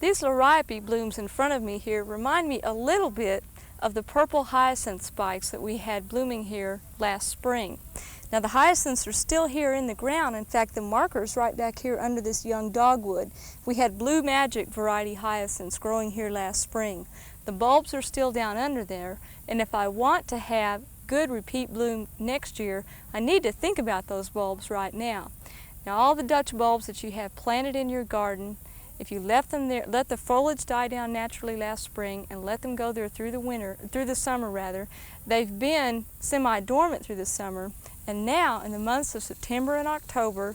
These liriope blooms in front of me here remind me a little bit of the purple hyacinth spikes that we had blooming here last spring. Now the hyacinths are still here in the ground. In fact, the marker's right back here under this young dogwood. We had Blue Magic variety hyacinths growing here last spring. The bulbs are still down under there, and if I want to have good repeat bloom next year, I need to think about those bulbs right now. Now all the Dutch bulbs that you have planted in your garden, if you left them there, let the foliage die down naturally last spring and let them go there through the summer rather, they've been semi-dormant through the summer, and now in the months of September and October,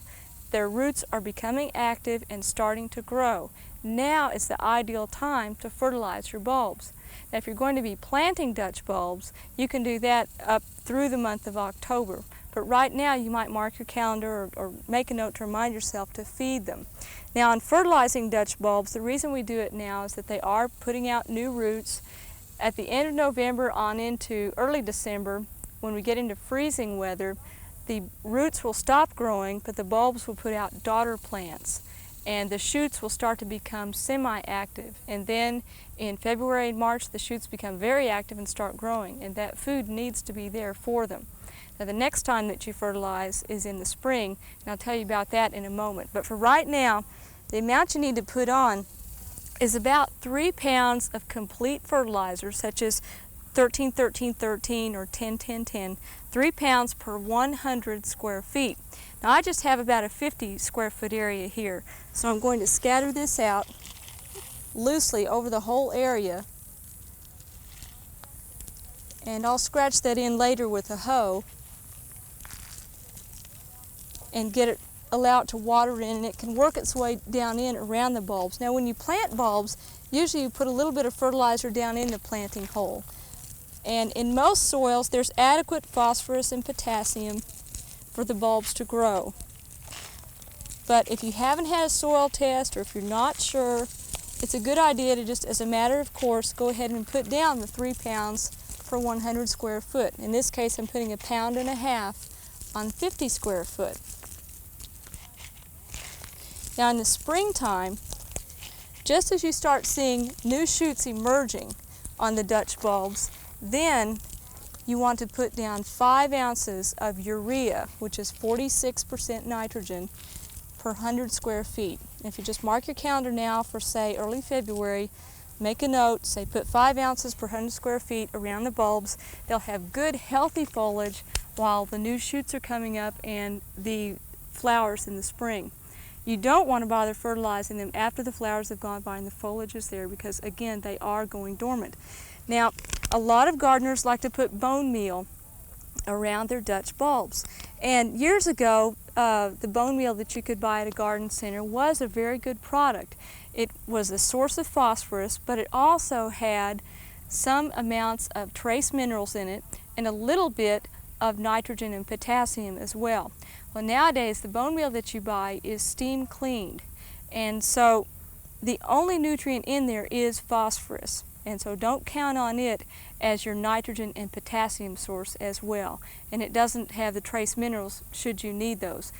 their roots are becoming active and starting to grow. Now is the ideal time to fertilize your bulbs. Now if you're going to be planting Dutch bulbs, you can do that up through the month of October. But right now you might mark your calendar or make a note to remind yourself to feed them. Now in fertilizing Dutch bulbs, the reason we do it now is that they are putting out new roots. At the end of November on into early December, when we get into freezing weather, the roots will stop growing, but the bulbs will put out daughter plants, and the shoots will start to become semi-active. And then in February and March, the shoots become very active and start growing, and that food needs to be there for them. Now the next time that you fertilize is in the spring, and I'll tell you about that in a moment. But for right now, the amount you need to put on is about 3 pounds of complete fertilizer, such as 13-13-13 or 10-10-10, 3 pounds per 100 square feet. Now I just have about a 50 square foot area here, so I'm going to scatter this out loosely over the whole area, and I'll scratch that in later with a hoe and allow it to water in, and it can work its way down in around the bulbs. Now when you plant bulbs, usually you put a little bit of fertilizer down in the planting hole. And in most soils, there's adequate phosphorus and potassium for the bulbs to grow. But if you haven't had a soil test, or if you're not sure, it's a good idea to just, as a matter of course, go ahead and put down the 3 pounds per 100 square foot. In this case, I'm putting 1.5 pounds on 50 square foot. Now in the springtime, just as you start seeing new shoots emerging on the Dutch bulbs, then you want to put down 5 ounces of urea, which is 46% nitrogen, per 100 square feet. If you just mark your calendar now for, say, early February, make a note, say put 5 ounces per 100 square feet around the bulbs. They'll have good, healthy foliage while the new shoots are coming up and the flowers in the spring. You don't want to bother fertilizing them after the flowers have gone by and the foliage is there, because again, they are going dormant. Now, a lot of gardeners like to put bone meal around their Dutch bulbs. And years ago, the bone meal that you could buy at a garden center was a very good product. It was a source of phosphorus, but it also had some amounts of trace minerals in it and a little bit of nitrogen and potassium as well. Well, nowadays, the bone meal that you buy is steam cleaned, and so the only nutrient in there is phosphorus. And so don't count on it as your nitrogen and potassium source as well. And it doesn't have the trace minerals should you need those.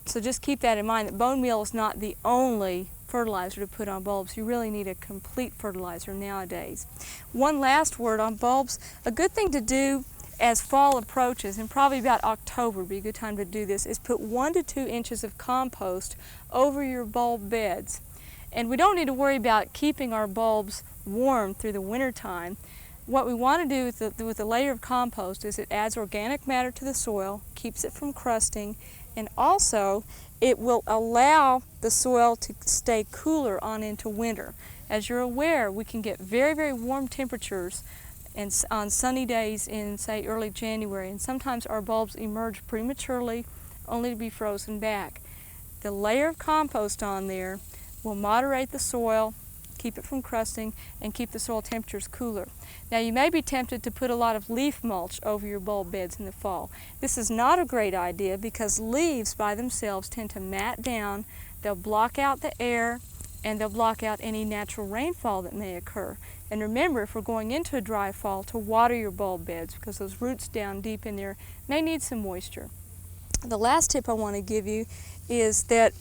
So just keep that in mind, that bone meal is not the only fertilizer to put on bulbs. You really need a complete fertilizer nowadays. One last word on bulbs. A good thing to do as fall approaches, and probably about October would be a good time to do this, is put 1 to 2 inches of compost over your bulb beds. And we don't need to worry about keeping our bulbs warm through the winter time. What we want to do with the layer of compost is it adds organic matter to the soil, keeps it from crusting, and also it will allow the soil to stay cooler on into winter. As you're aware, we can get very, very warm temperatures and on sunny days in, say, early January, and sometimes our bulbs emerge prematurely only to be frozen back. The layer of compost on there will moderate the soil, keep it from crusting, and keep the soil temperatures cooler. Now you may be tempted to put a lot of leaf mulch over your bulb beds in the fall. This is not a great idea because leaves by themselves tend to mat down, they'll block out the air, and they'll block out any natural rainfall that may occur. And remember, if we're going into a dry fall, to water your bulb beds, because those roots down deep in there may need some moisture. The last tip I want to give you is that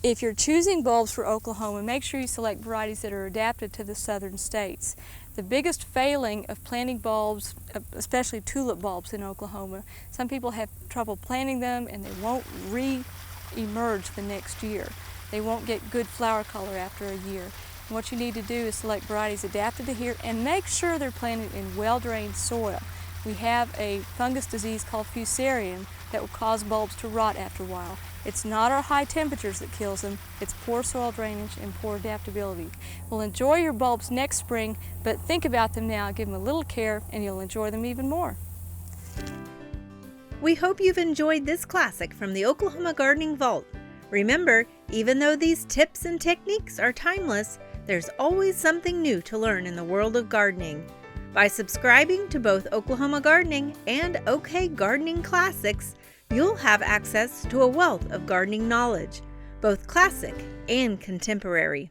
If you're choosing bulbs for Oklahoma, make sure you select varieties that are adapted to the southern states. The biggest failing of planting bulbs, especially tulip bulbs in Oklahoma, some people have trouble planting them and they won't re-emerge the next year. They won't get good flower color after a year. And what you need to do is select varieties adapted to here and make sure they're planted in well-drained soil. We have a fungus disease called fusarium that will cause bulbs to rot after a while. It's not our high temperatures that kills them, it's poor soil drainage and poor adaptability. We'll enjoy your bulbs next spring, but think about them now, give them a little care, and you'll enjoy them even more. We hope you've enjoyed this classic from the Oklahoma Gardening Vault. Remember, even though these tips and techniques are timeless, there's always something new to learn in the world of gardening. By subscribing to both Oklahoma Gardening and OK Gardening Classics, you'll have access to a wealth of gardening knowledge, both classic and contemporary.